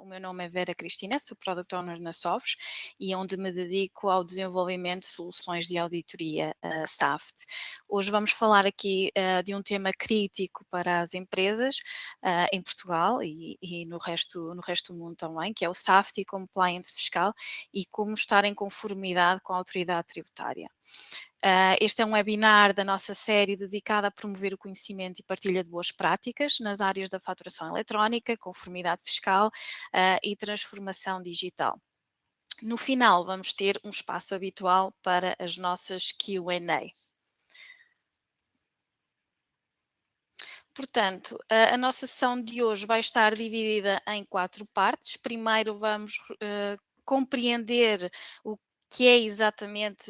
O meu nome é Vera Cristina, sou Product Owner na Sovos e onde me dedico ao desenvolvimento de soluções de auditoria SAFT. Hoje vamos falar aqui de um tema crítico para as empresas em Portugal e no resto do mundo também, que é o SAFT e Compliance Fiscal e como estar em conformidade com a autoridade tributária. Este é um webinar da nossa série dedicada a promover o conhecimento e partilha de boas práticas nas áreas da faturação eletrónica, conformidade fiscal e transformação digital. No final, vamos ter um espaço habitual para as nossas Q&A. Portanto, a nossa sessão de hoje vai estar dividida em 4 partes. Primeiro vamos compreender o que é exatamente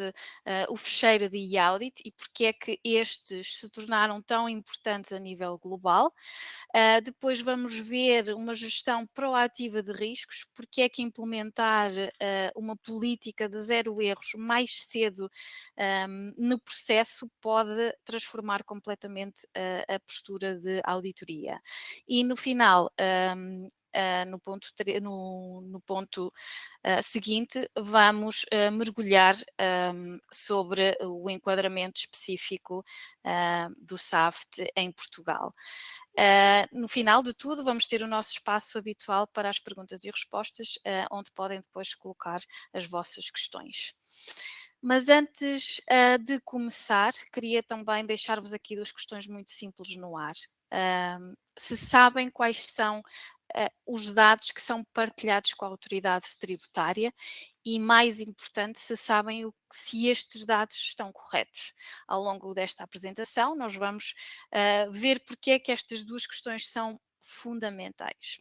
o fecheiro de e-audit e porque é que estes se tornaram tão importantes a nível global. Depois vamos ver uma gestão proativa de riscos, porque é que implementar uma política de zero erros mais cedo no processo pode transformar completamente a postura de auditoria. E no final, no ponto seguinte, vamos mergulhar sobre o enquadramento específico do SAFT em Portugal. No final de tudo, vamos ter o nosso espaço habitual para as perguntas e respostas, onde podem depois colocar as vossas questões. Mas antes de começar, queria também deixar-vos aqui 2 questões muito simples no ar. Se sabem quais são os dados que são partilhados com a autoridade tributária e, mais importante, se sabem se estes dados estão corretos. Ao longo desta apresentação, nós vamos ver porque é que estas 2 questões são fundamentais.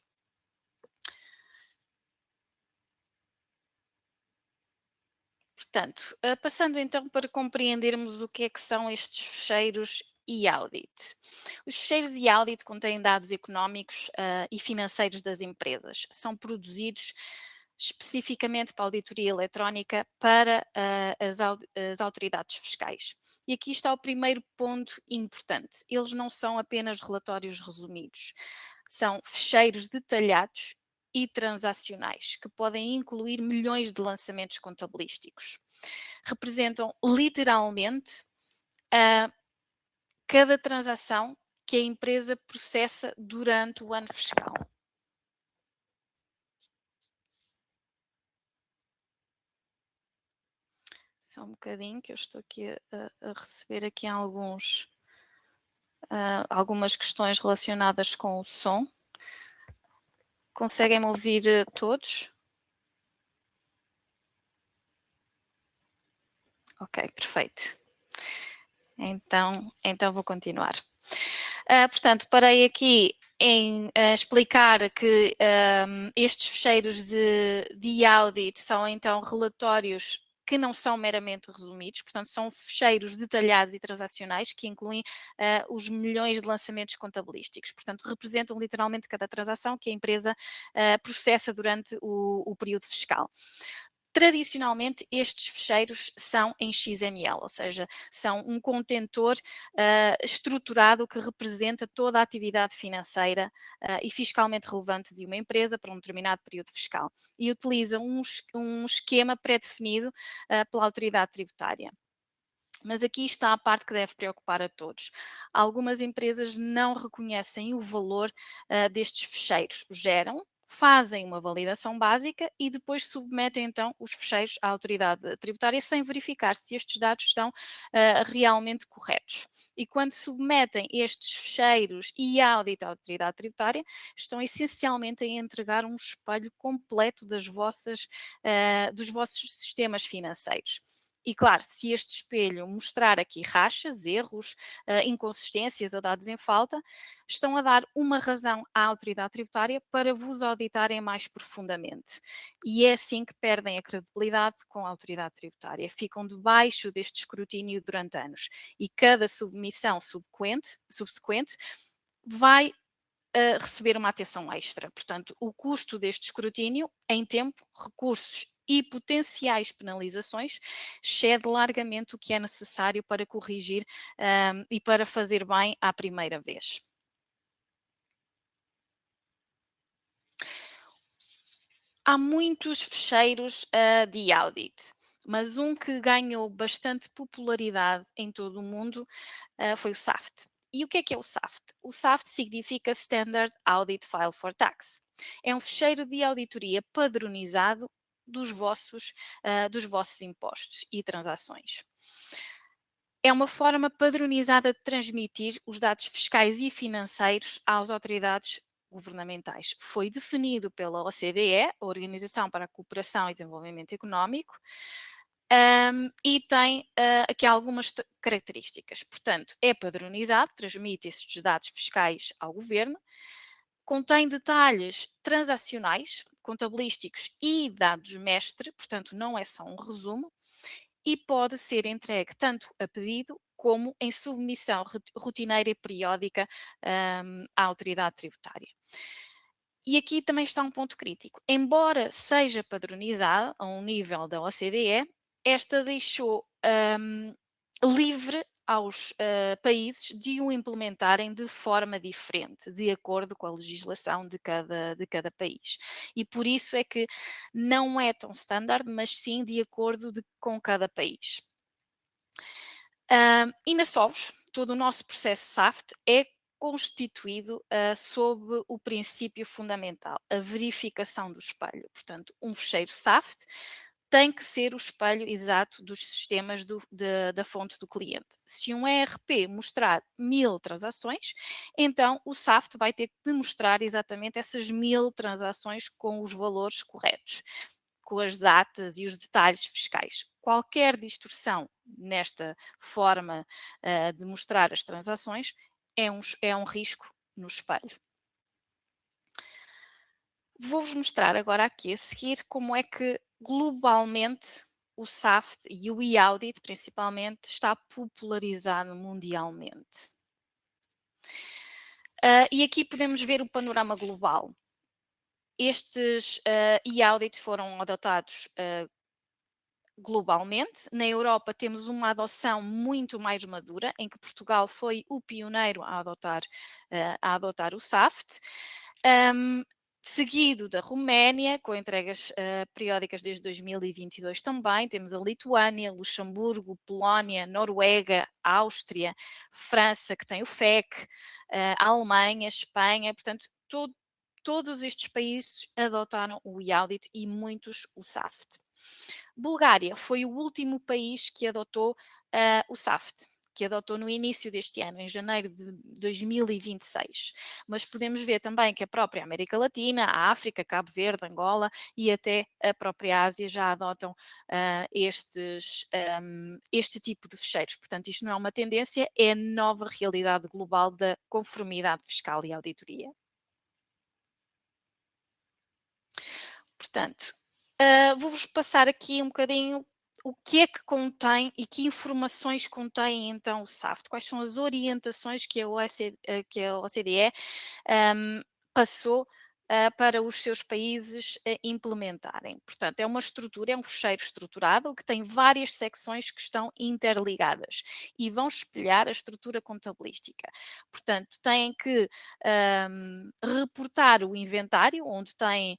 Portanto, passando então para compreendermos o que é que são estes fecheiros e-audit. Os fecheiros e-audit contêm dados económicos e financeiros das empresas. São produzidos especificamente para a auditoria eletrónica para as autoridades fiscais. E aqui está o primeiro ponto importante. Eles não são apenas relatórios resumidos, são fecheiros detalhados e transacionais, que podem incluir milhões de lançamentos contabilísticos. Representam literalmente cada transação que a empresa processa durante o ano fiscal. Só um bocadinho que eu estou aqui a receber aqui algumas questões relacionadas com o som. Conseguem-me ouvir todos? Ok, perfeito. Então vou continuar. Portanto, parei aqui em explicar que estes fecheiros de audit são então relatórios que não são meramente resumidos, portanto são fecheiros detalhados e transacionais que incluem os milhões de lançamentos contabilísticos, portanto representam literalmente cada transação que a empresa processa durante o período fiscal. Tradicionalmente, estes fecheiros são em XML, ou seja, são um contentor estruturado que representa toda a atividade financeira e fiscalmente relevante de uma empresa para um determinado período fiscal e utiliza um esquema pré-definido pela autoridade tributária. Mas aqui está a parte que deve preocupar a todos. Algumas empresas não reconhecem o valor destes fecheiros, geram, fazem uma validação básica e depois submetem então os fecheiros à autoridade tributária sem verificar se estes dados estão realmente corretos. E quando submetem estes fecheiros e audit à autoridade tributária, estão essencialmente a entregar um espelho completo dos vossos sistemas financeiros. E claro, se este espelho mostrar aqui rachas, erros, inconsistências ou dados em falta, estão a dar uma razão à autoridade tributária para vos auditarem mais profundamente. E é assim que perdem a credibilidade com a autoridade tributária. Ficam debaixo deste escrutínio durante anos. E cada submissão subsequente vai receber uma atenção extra. Portanto, o custo deste escrutínio em tempo, recursos e potenciais penalizações excede largamente o que é necessário para corrigir e para fazer bem à primeira vez. Há muitos fecheiros de audit, mas um que ganhou bastante popularidade em todo o mundo foi o SAFT. E o que é o SAFT? O SAFT significa Standard Audit File for Tax. É um fecheiro de auditoria padronizado dos vossos impostos e transações. É uma forma padronizada de transmitir os dados fiscais e financeiros às autoridades governamentais. Foi definido pela OCDE, a Organização para a Cooperação e Desenvolvimento Económico, e tem aqui algumas características. Portanto, é padronizado, transmite esses dados fiscais ao governo, contém detalhes transacionais, contabilísticos e dados mestre, portanto, não é só um resumo, e pode ser entregue tanto a pedido como em submissão rotineira e periódica à autoridade tributária. E aqui também está um ponto crítico. Embora seja padronizada a um nível da OCDE, esta deixou livre aos países de o implementarem de forma diferente, de acordo com a legislação de cada país. E por isso é que não é tão standard, mas sim de acordo com cada país. E na Sovos, todo o nosso processo SAFT é constituído sob o princípio fundamental, a verificação do espelho. Portanto, um fecheiro SAFT tem que ser o espelho exato dos sistemas da fonte do cliente. Se um ERP mostrar 1000 transações, então o SAFT vai ter que demonstrar exatamente essas 1000 transações com os valores corretos, com as datas e os detalhes fiscais. Qualquer distorção nesta forma de mostrar as transações é um risco no espelho. Vou-vos mostrar agora aqui a seguir como é que globalmente o SAFT e o e-audit principalmente está popularizado mundialmente. E aqui podemos ver o panorama global. Estes e-audits foram adotados globalmente. Na Europa temos uma adoção muito mais madura, em que Portugal foi o pioneiro a adotar o SAFT. Seguido da Roménia, com entregas periódicas desde 2022 também, temos a Lituânia, Luxemburgo, Polónia, Noruega, Áustria, França, que tem o FEC, a Alemanha, Espanha, portanto, todos estes países adotaram o e-audit e muitos o SAFT. Bulgária foi o último país que adotou o SAFT, que adotou no início deste ano, em janeiro de 2026. Mas podemos ver também que a própria América Latina, a África, Cabo Verde, Angola e até a própria Ásia já adotam este tipo de fecheiros. Portanto, isto não é uma tendência, é a nova realidade global da conformidade fiscal e auditoria. Portanto, vou-vos passar aqui um bocadinho o que é que contém e que informações contém então o SAFT, quais são as orientações que que a OCDE passou para os seus países implementarem. Portanto, é uma estrutura, é um fecheiro estruturado que tem várias secções que estão interligadas e vão espelhar a estrutura contabilística. Portanto, têm que reportar o inventário, onde tem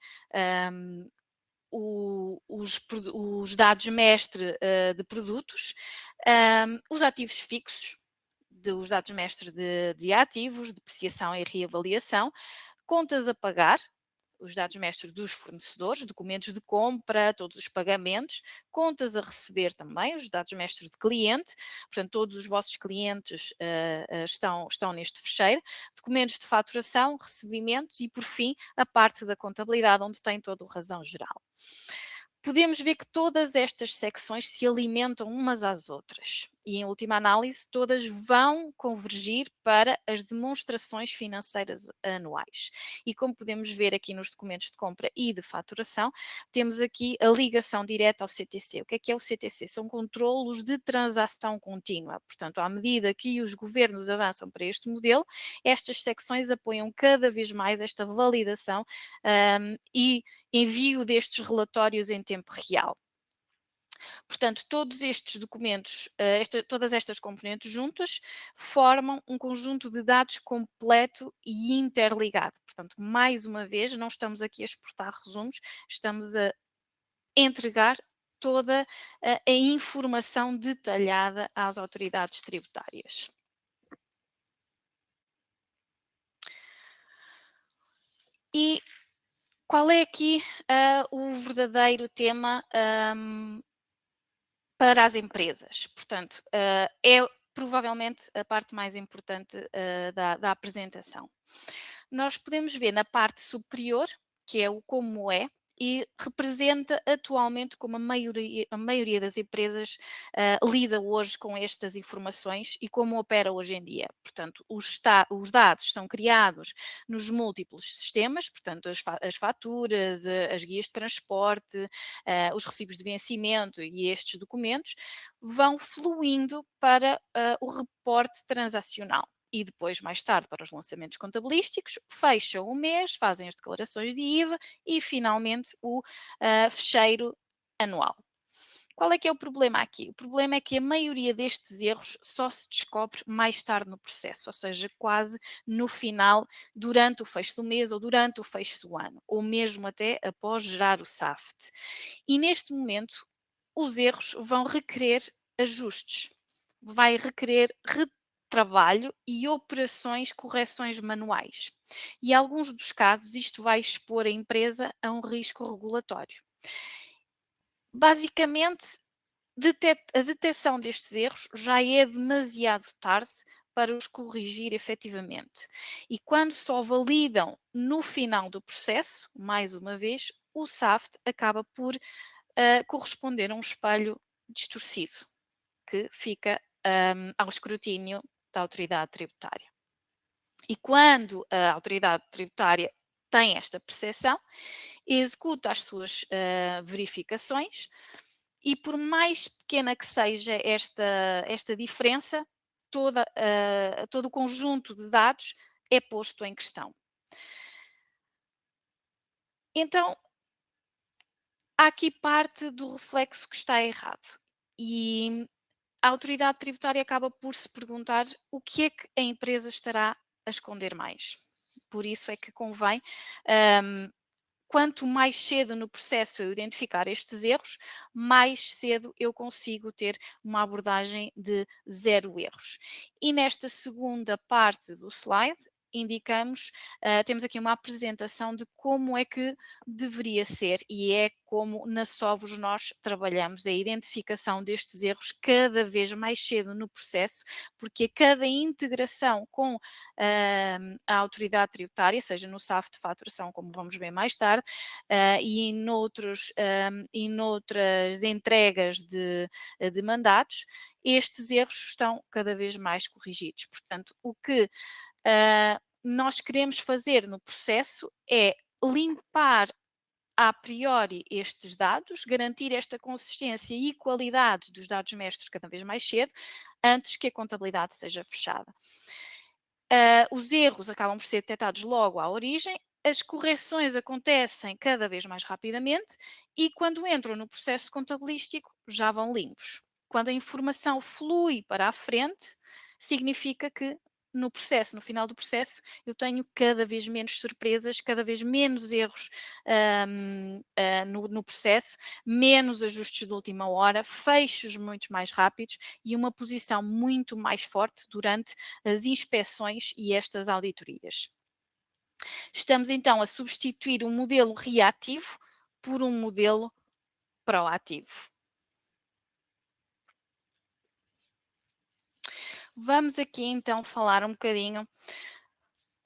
os dados mestre de produtos, os ativos fixos, os dados mestre de ativos, depreciação e reavaliação, contas a pagar, os dados mestres dos fornecedores, documentos de compra, todos os pagamentos, contas a receber também, os dados mestres de cliente, portanto, todos os vossos clientes estão neste fecheiro, documentos de faturação, recebimentos e, por fim, a parte da contabilidade, onde tem todo o razão geral. Podemos ver que todas estas secções se alimentam umas às outras e, em última análise, todas vão convergir para as demonstrações financeiras anuais. E como podemos ver aqui nos documentos de compra e de faturação, temos aqui a ligação direta ao CTC. O que é o CTC? São controlos de transação contínua. Portanto, à medida que os governos avançam para este modelo, estas secções apoiam cada vez mais esta validação e envio destes relatórios em tempo real. Portanto, todos estes documentos, todas estas componentes juntas, formam um conjunto de dados completo e interligado. Portanto, mais uma vez, não estamos aqui a exportar resumos, estamos a entregar toda a informação detalhada às autoridades tributárias. E qual é aqui o verdadeiro tema para as empresas? Portanto, é provavelmente a parte mais importante da apresentação. Nós podemos ver na parte superior, que é o como é, e representa atualmente como a maioria das empresas lida hoje com estas informações e como opera hoje em dia. Portanto, os dados são criados nos múltiplos sistemas, portanto, as faturas, as guias de transporte, os recibos de vencimento e estes documentos vão fluindo para o reporte transacional. E depois, mais tarde, para os lançamentos contabilísticos, fecham o mês, fazem as declarações de IVA e, finalmente, o fecheiro anual. Qual é que é o problema aqui? O problema é que a maioria destes erros só se descobre mais tarde no processo, ou seja, quase no final, durante o fecho do mês ou durante o fecho do ano, ou mesmo até após gerar o SAFT. E neste momento, os erros vão requerer ajustes, vai requerer trabalho e operações, correções manuais. E em alguns dos casos, isto vai expor a empresa a um risco regulatório. Basicamente, a detecção destes erros já é demasiado tarde para os corrigir efetivamente. E quando só validam no final do processo, mais uma vez, o SAFT acaba por corresponder a um espelho distorcido, que fica ao escrutínio da autoridade tributária. E quando a autoridade tributária tem esta percepção, executa as suas verificações e por mais pequena que seja esta diferença, todo o conjunto de dados é posto em questão. Então, há aqui parte do reflexo que está errado. E a autoridade tributária acaba por se perguntar o que é que a empresa estará a esconder mais. Por isso é que convém, hum, quanto mais cedo no processo eu identificar estes erros, mais cedo eu consigo ter uma abordagem de zero erros. E nesta segunda parte do slide, indicamos, temos aqui uma apresentação de como é que deveria ser e é como na Sovos nós trabalhamos a identificação destes erros cada vez mais cedo no processo, porque a cada integração com a autoridade tributária, seja no SAF de faturação, como vamos ver mais tarde, e noutras entregas de mandatos, estes erros estão cada vez mais corrigidos. Portanto, o que nós queremos fazer no processo é limpar a priori estes dados, garantir esta consistência e qualidade dos dados mestres cada vez mais cedo, antes que a contabilidade seja fechada. Os erros acabam por ser detectados logo à origem, as correções acontecem cada vez mais rapidamente e quando entram no processo contabilístico já vão limpos. Quando a informação flui para a frente, significa que no processo, no final do processo, eu tenho cada vez menos surpresas, cada vez menos erros no processo, menos ajustes de última hora, fechos muito mais rápidos e uma posição muito mais forte durante as inspeções e estas auditorias. Estamos então a substituir um modelo reativo por um modelo proativo. Vamos aqui então falar um bocadinho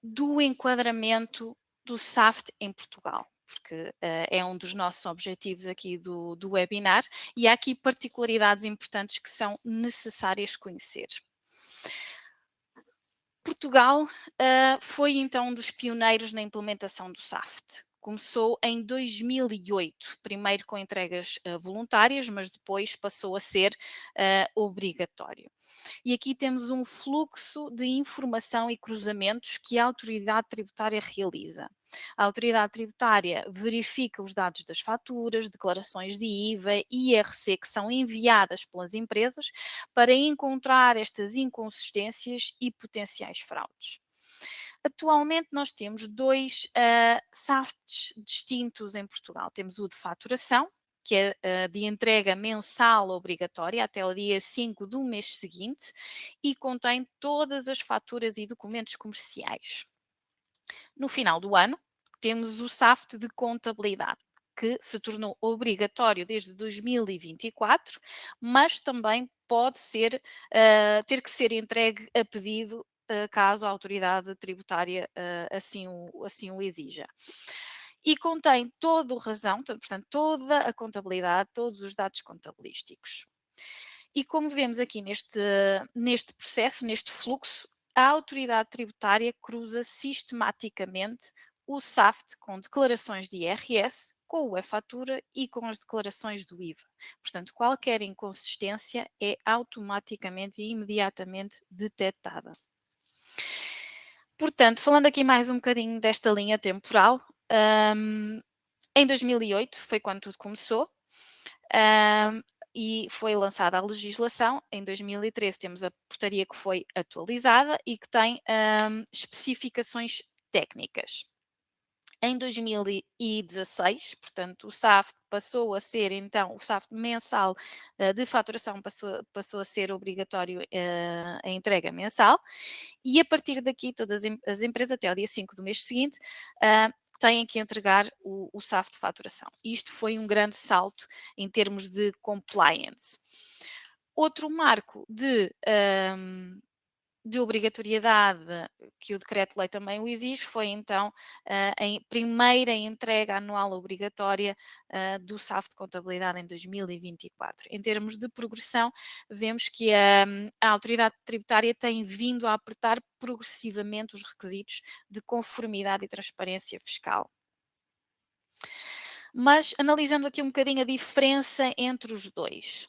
do enquadramento do SAFT em Portugal, porque é um dos nossos objetivos aqui do webinar e há aqui particularidades importantes que são necessárias conhecer. Portugal foi então um dos pioneiros na implementação do SAFT. Começou em 2008, primeiro com entregas voluntárias, mas depois passou a ser obrigatório. E aqui temos um fluxo de informação e cruzamentos que a autoridade tributária realiza. A autoridade tributária verifica os dados das faturas, declarações de IVA e IRC que são enviadas pelas empresas para encontrar estas inconsistências e potenciais fraudes. Atualmente nós temos dois SAFTs distintos em Portugal. Temos o de faturação, que é de entrega mensal obrigatória até o dia 5 do mês seguinte e contém todas as faturas e documentos comerciais. No final do ano, temos o SAFT de contabilidade, que se tornou obrigatório desde 2024, mas também pode ser, ter que ser entregue a pedido caso a autoridade tributária assim o exija. E contém todo o razão, portanto, toda a contabilidade, todos os dados contabilísticos. E como vemos aqui neste processo, neste fluxo, a autoridade tributária cruza sistematicamente o SAFT com declarações de IRS, com o e-fatura e com as declarações do IVA. Portanto, qualquer inconsistência é automaticamente e imediatamente detectada. Portanto, falando aqui mais um bocadinho desta linha temporal, em 2008 foi quando tudo começou, e foi lançada a legislação. Em 2013 temos a portaria que foi atualizada e que tem especificações técnicas. Em 2016, portanto, o SAFT passou a ser, então, o SAFT mensal de faturação passou a ser obrigatório a entrega mensal, e a partir daqui todas as empresas, até ao dia 5 do mês seguinte, têm que entregar o SAFT de faturação. Isto foi um grande salto em termos de compliance. Outro marco de obrigatoriedade que o decreto-lei também o exige foi então a primeira entrega anual obrigatória do SAF de contabilidade em 2024. Em termos de progressão, vemos que a autoridade tributária tem vindo a apertar progressivamente os requisitos de conformidade e transparência fiscal. Mas analisando aqui um bocadinho a diferença entre os dois.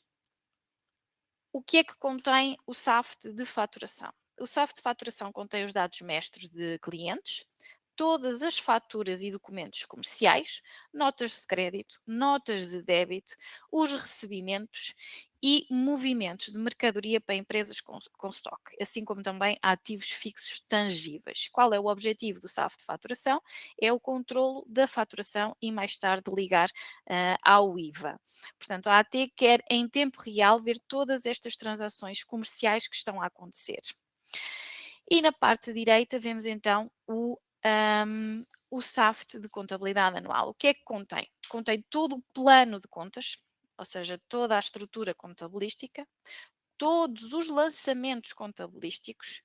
O que é que contém o SAFT de faturação? O SAFT de faturação contém os dados mestres de clientes, todas as faturas e documentos comerciais, notas de crédito, notas de débito, os recebimentos e movimentos de mercadoria para empresas com estoque, assim como também ativos fixos tangíveis. Qual é o objetivo do SAF de faturação? É o controlo da faturação e mais tarde ligar ao IVA. Portanto, a AT quer em tempo real ver todas estas transações comerciais que estão a acontecer. E na parte direita vemos então o SAFT de contabilidade anual. O que é que contém? Contém todo o plano de contas, ou seja, toda a estrutura contabilística, todos os lançamentos contabilísticos,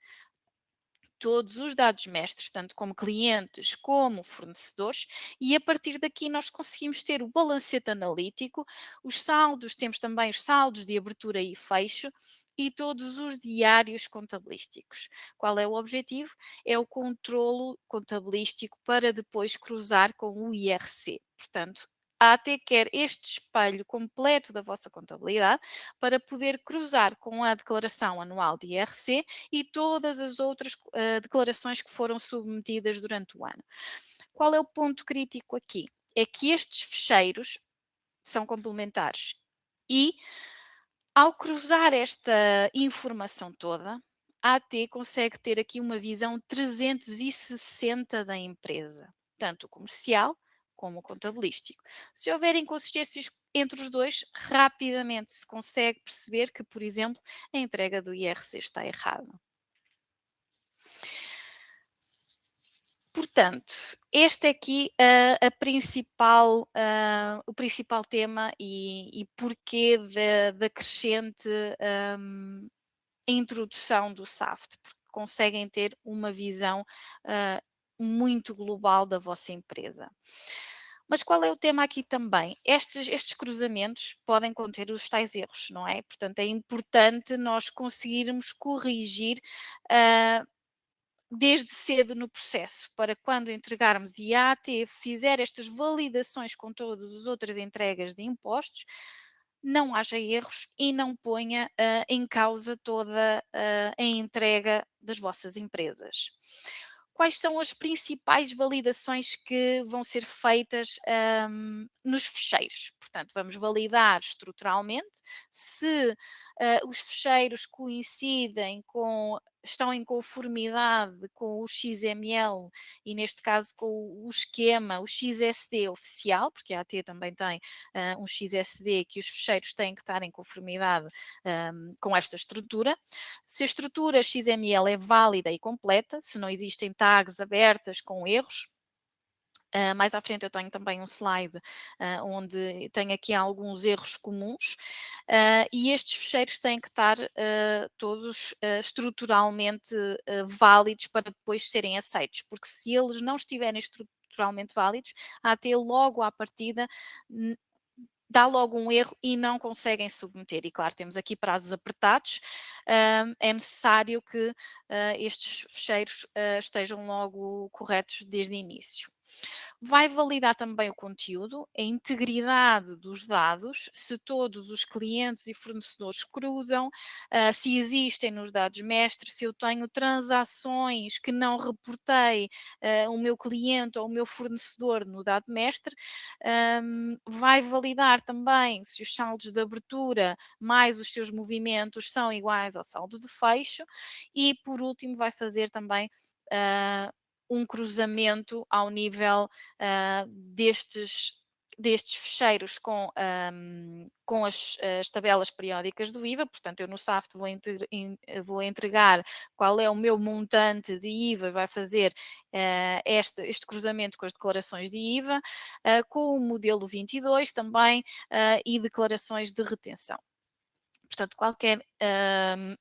todos os dados mestres, tanto como clientes como fornecedores, e a partir daqui nós conseguimos ter o balancete analítico, os saldos, temos também os saldos de abertura e fecho e todos os diários contabilísticos. Qual é o objetivo? É o controlo contabilístico para depois cruzar com o IRC. Portanto, a AT quer este espelho completo da vossa contabilidade para poder cruzar com a declaração anual de IRC e todas as outras declarações que foram submetidas durante o ano. Qual é o ponto crítico aqui? É que estes fecheiros são complementares e, ao cruzar esta informação toda, a AT consegue ter aqui uma visão 360 da empresa, tanto comercial como contabilístico. Se houver inconsistências entre os dois, rapidamente se consegue perceber que, por exemplo, a entrega do IRC está errada. Portanto, este é aqui o principal tema e porquê da crescente introdução do SAFT, porque conseguem ter uma visão muito global da vossa empresa. Mas qual é o tema aqui também? Estes cruzamentos podem conter os tais erros, não é? Portanto, é importante nós conseguirmos corrigir desde cedo no processo, para quando entregarmos e a AT fizer estas validações com todas as outras entregas de impostos, não haja erros e não ponha em causa toda a entrega das vossas empresas. Quais são as principais validações que vão ser feitas nos fecheiros? Portanto, vamos validar estruturalmente se os fecheiros coincidem com, estão em conformidade com o XML e, neste caso, com o esquema, o XSD oficial, porque a AT também tem um XSD que os fecheiros têm que estar em conformidade com esta estrutura. Se a estrutura XML é válida e completa, se não existem tags abertas com erros, mais à frente eu tenho também um slide onde tenho aqui alguns erros comuns e estes fecheiros têm que estar todos estruturalmente válidos para depois serem aceitos, porque se eles não estiverem estruturalmente válidos, a AT logo à partida dá logo um erro e não conseguem submeter. E claro, temos aqui prazos apertados, é necessário que estes fecheiros estejam logo corretos desde o início. Vai validar também o conteúdo, a integridade dos dados, se todos os clientes e fornecedores cruzam, se existem nos dados mestres, se eu tenho transações que não reportei o meu cliente ou o meu fornecedor no dado mestre. Vai validar também se os saldos de abertura mais os seus movimentos são iguais ao saldo de fecho e, por último, vai fazer também um cruzamento ao nível destes fecheiros com as tabelas periódicas do IVA. Portanto, eu no SAFT vou entregar qual é o meu montante de IVA, vai fazer este cruzamento com as declarações de IVA, com o modelo 22 também e declarações de retenção. Portanto, qualquer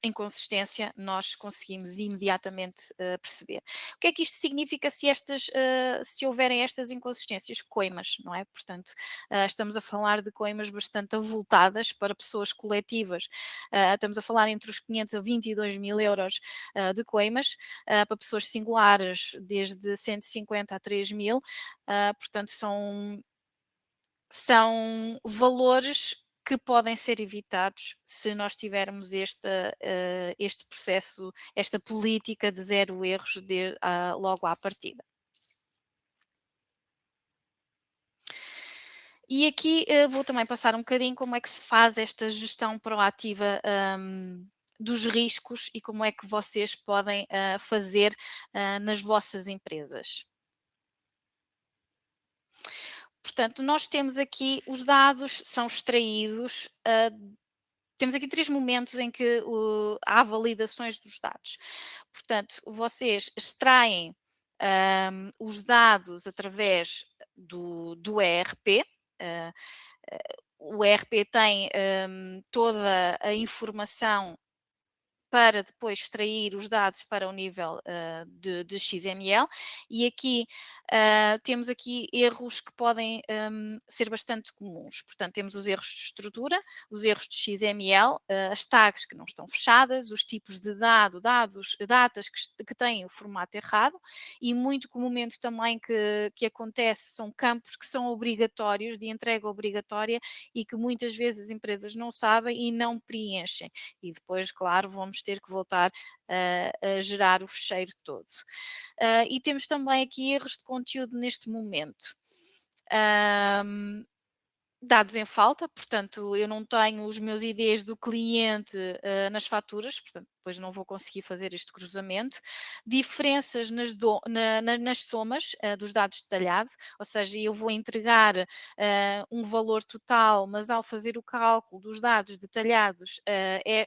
inconsistência nós conseguimos imediatamente perceber. O que é que isto significa se houverem estas inconsistências? Coimas, não é? Portanto, estamos a falar de coimas bastante avultadas para pessoas coletivas. Estamos a falar entre os 500 a 22 mil euros de coimas, para pessoas singulares desde 150 a 3 mil. Portanto, são valores que podem ser evitados se nós tivermos este processo, esta política de zero erros logo à partida. E aqui vou também passar um bocadinho como é que se faz esta gestão proativa dos riscos e como é que vocês podem fazer nas vossas empresas. Portanto, nós temos aqui os dados, são extraídos, temos aqui 3 momentos em que há validações dos dados. Portanto, vocês extraem os dados através do ERP. ah, o ERP tem toda a informação para depois extrair os dados para o nível de XML e aqui temos aqui erros que podem ser bastante comuns. Portanto, temos os erros de estrutura, os erros de XML, as tags que não estão fechadas, os tipos de datas que têm o formato errado e muito comumente também que acontece são campos que são obrigatórios, de entrega obrigatória e que muitas vezes as empresas não sabem e não preenchem. E depois, claro, vamos ter que voltar a gerar o fecheiro todo. E temos também aqui erros de conteúdo neste momento. Dados em falta, portanto, eu não tenho os meus IDs do cliente nas faturas, portanto, depois não vou conseguir fazer este cruzamento. Diferenças nas somas dos dados detalhados, ou seja, eu vou entregar um valor total, mas ao fazer o cálculo dos dados detalhados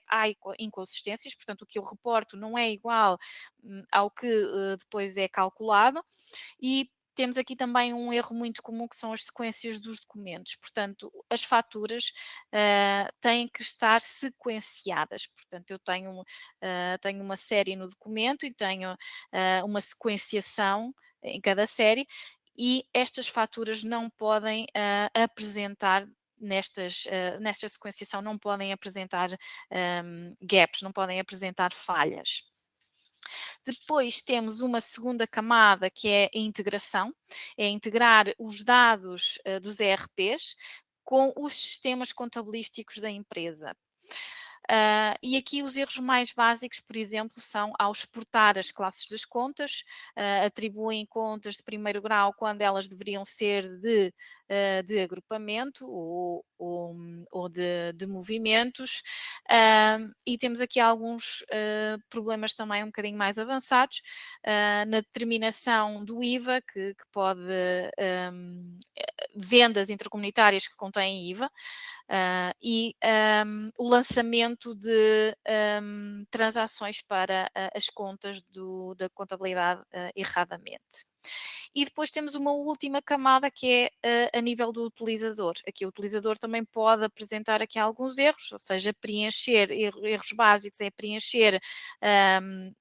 há inconsistências, portanto, o que eu reporto não é igual ao que depois é calculado. E temos aqui também um erro muito comum que são as sequências dos documentos. Portanto, as faturas têm que estar sequenciadas. Portanto, eu tenho uma série no documento e tenho uma sequenciação em cada série e estas faturas não podem apresentar nesta sequenciação não podem apresentar gaps, não podem apresentar falhas. Depois temos uma segunda camada que é a integração, é integrar os dados dos ERPs com os sistemas contabilísticos da empresa. E aqui os erros mais básicos, por exemplo, são ao exportar as classes das contas, atribuem contas de primeiro grau quando elas deveriam ser de agrupamento ou de movimentos. E temos aqui alguns problemas também um bocadinho mais avançados na determinação do IVA, que pode vendas intercomunitárias que contêm IVA, e o lançamento de transações para as contas da contabilidade erradamente. E depois temos uma última camada que é a nível do utilizador. Aqui o utilizador também pode apresentar aqui alguns erros, ou seja, preencher erros básicos é preencher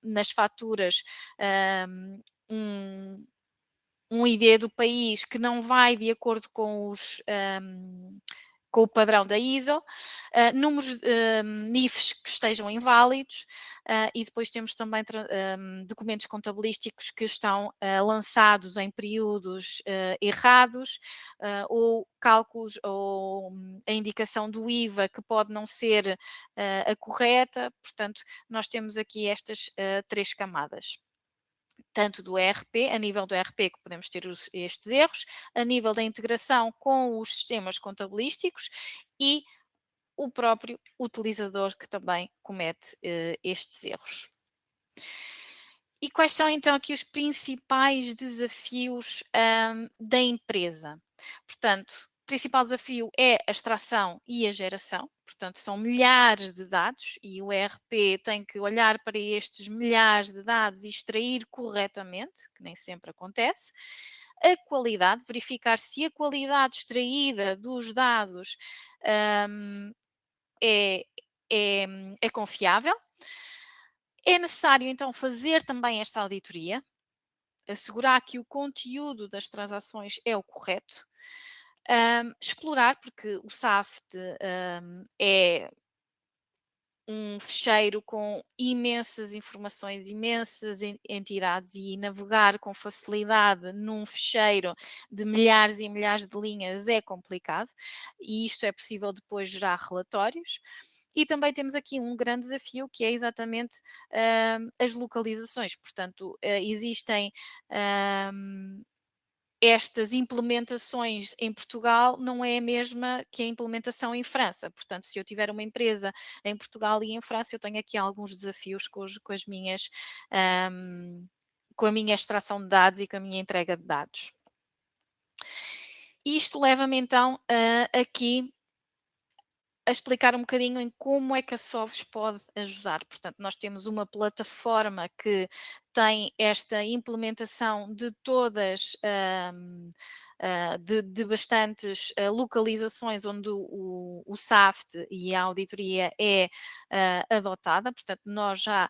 nas faturas um, um ID do país que não vai de acordo com o padrão da ISO, números, NIFs que estejam inválidos, e depois temos também documentos contabilísticos que estão lançados em períodos errados, ou cálculos ou a indicação do IVA que pode não ser a correta. Portanto, nós temos aqui estas 3 camadas tanto do ERP, a nível do ERP que podemos ter estes erros, a nível da integração com os sistemas contabilísticos e o próprio utilizador que também comete estes erros. E quais são então aqui os principais desafios da empresa? Portanto, o principal desafio é a extração e a geração, portanto, são milhares de dados e o ERP tem que olhar para estes milhares de dados e extrair corretamente, que nem sempre acontece. A qualidade, verificar se a qualidade extraída dos dados hum, é, é confiável. É necessário então fazer também esta auditoria, assegurar que o conteúdo das transações é o correto, explorar, porque o SAFT é um fecheiro com imensas informações, imensas entidades e navegar com facilidade num fecheiro de milhares e milhares de linhas é complicado e isto é possível depois gerar relatórios. E também temos aqui um grande desafio que é exatamente as localizações. Portanto, existem estas implementações em Portugal não é a mesma que a implementação em França. Portanto, se eu tiver uma empresa em Portugal e em França, eu tenho aqui alguns desafios com as minhas, com a minha extração de dados e com a minha entrega de dados. Isto leva-me então aqui a explicar um bocadinho em como é que a Sovos pode ajudar. Portanto, nós temos uma plataforma que tem esta implementação de todas, de bastantes localizações onde o SAFT e a auditoria é adotada. Portanto, nós já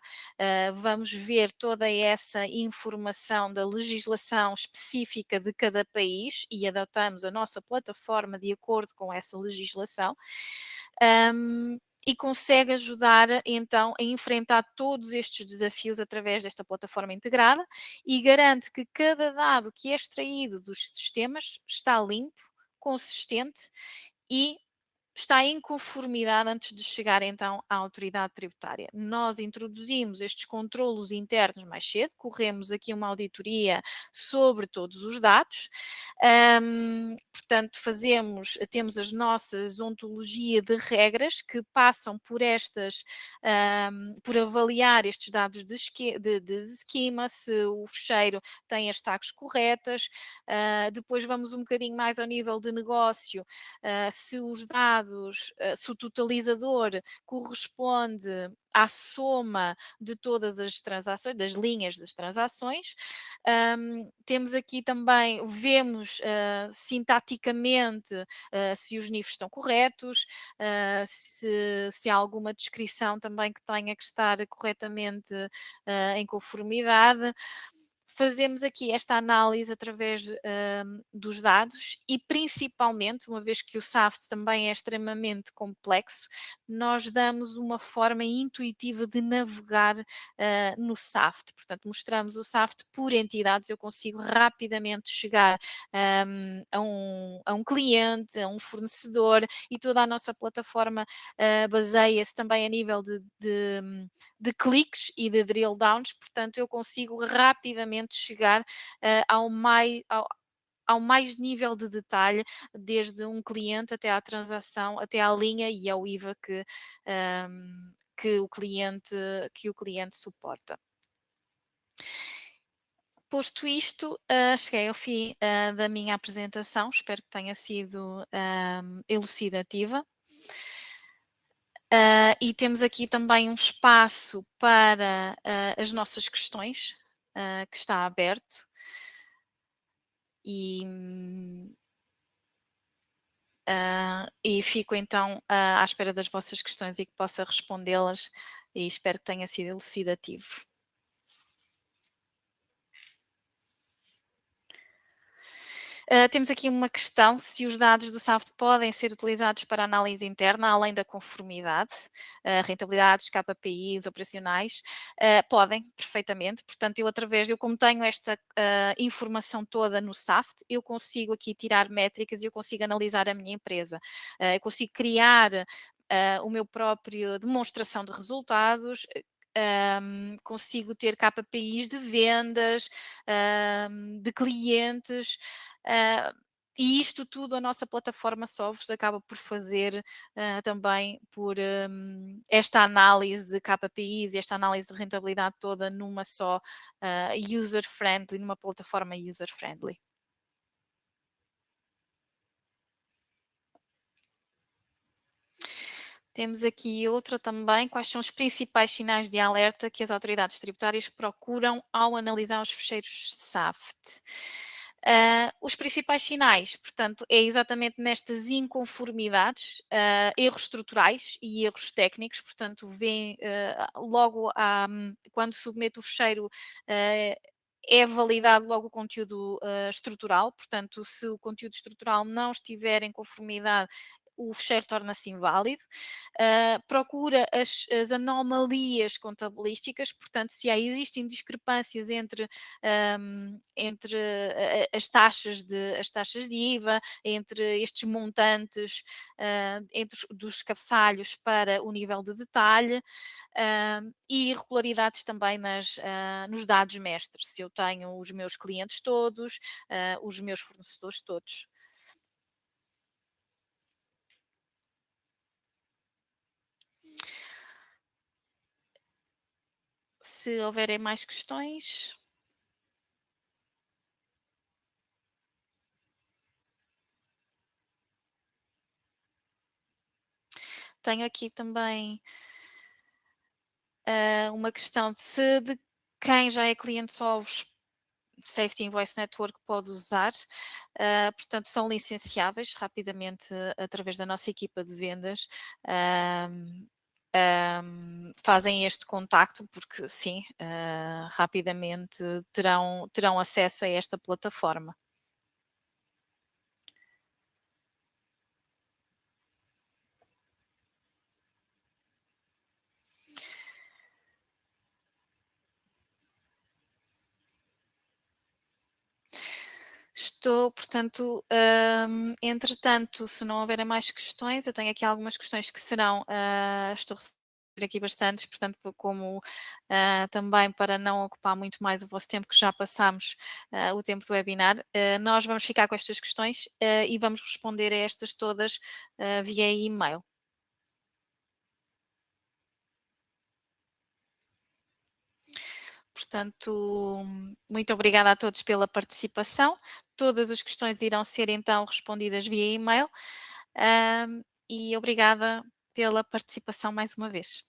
vamos ver toda essa informação da legislação específica de cada país e adotamos a nossa plataforma de acordo com essa legislação e consegue ajudar então a enfrentar todos estes desafios através desta plataforma integrada e garante que cada dado que é extraído dos sistemas está limpo, consistente e está em conformidade antes de chegar então à autoridade tributária. Nós introduzimos estes controlos internos mais cedo, corremos aqui uma auditoria sobre todos os dados, portanto temos as nossas ontologia de regras que passam por por avaliar estes dados de esquema, se o fecheiro tem as tags corretas, depois vamos um bocadinho mais ao nível de negócio, se os dados, se o totalizador corresponde à soma de todas as transações, das linhas das transações. Temos aqui também, vemos sintaticamente se os NIFs estão corretos, se há alguma descrição também que tenha que estar corretamente em conformidade. fazemos aqui esta análise através, dos dados e principalmente, uma vez que o SAFT também é extremamente complexo, nós damos uma forma intuitiva de navegar, no SAFT. Portanto, mostramos o SAFT por entidades, eu consigo rapidamente chegar, a um cliente, a um fornecedor e toda a nossa plataforma, baseia-se também a nível de cliques e de drill downs, portanto eu consigo rapidamente chegar, ao mais nível de detalhe, desde um cliente até à transação, até à linha e ao IVA que o cliente suporta. Posto isto, cheguei ao fim, da minha apresentação, espero que tenha sido, elucidativa. E temos aqui também um espaço para, as nossas questões, que está aberto. E fico então, à espera das vossas questões e que possa respondê-las e espero que tenha sido elucidativo. Temos aqui uma questão, se os dados do SAFT podem ser utilizados para análise interna, além da conformidade, rentabilidades, KPIs operacionais, podem, perfeitamente. Portanto, eu como tenho esta informação toda no SAFT, eu consigo aqui tirar métricas e eu consigo analisar a minha empresa. Eu consigo criar o meu próprio demonstração de resultados, consigo ter KPIs de vendas, de clientes, ah, e isto tudo a nossa plataforma Sovos acaba por fazer também por esta análise de KPIs e esta análise de rentabilidade toda numa só user-friendly, numa plataforma user-friendly. Temos aqui outra também. Quais são os principais sinais de alerta que as autoridades tributárias procuram ao analisar os fecheiros SAFT? Os principais sinais, portanto, é exatamente nestas inconformidades, erros estruturais e erros técnicos, portanto, vem logo quando submete o fecheiro. É validado logo o conteúdo estrutural, portanto, se o conteúdo estrutural não estiver em conformidade, o fecheiro torna-se inválido. Procura as anomalias contabilísticas, portanto, se existem discrepâncias entre as taxas de IVA, entre estes montantes, dos cabeçalhos para o nível de detalhe, e irregularidades também nos dados mestres, se eu tenho os meus clientes todos, os meus fornecedores todos. Se houverem mais questões. Tenho aqui também uma questão de quem já é cliente Sovos, Safety Invoice Network pode usar. Portanto, são licenciáveis rapidamente através da nossa equipa de vendas. Fazem este contacto porque sim, rapidamente terão acesso a esta plataforma. Estou, portanto, entretanto, se não houverem mais questões, eu tenho aqui algumas questões que serão, estou a receber aqui bastantes, portanto, como também para não ocupar muito mais o vosso tempo, que já passamos o tempo do webinar, nós vamos ficar com estas questões e vamos responder a estas todas via e-mail. Portanto, muito obrigada a todos pela participação. Todas as questões irão ser então respondidas via e-mail. E obrigada pela participação mais uma vez.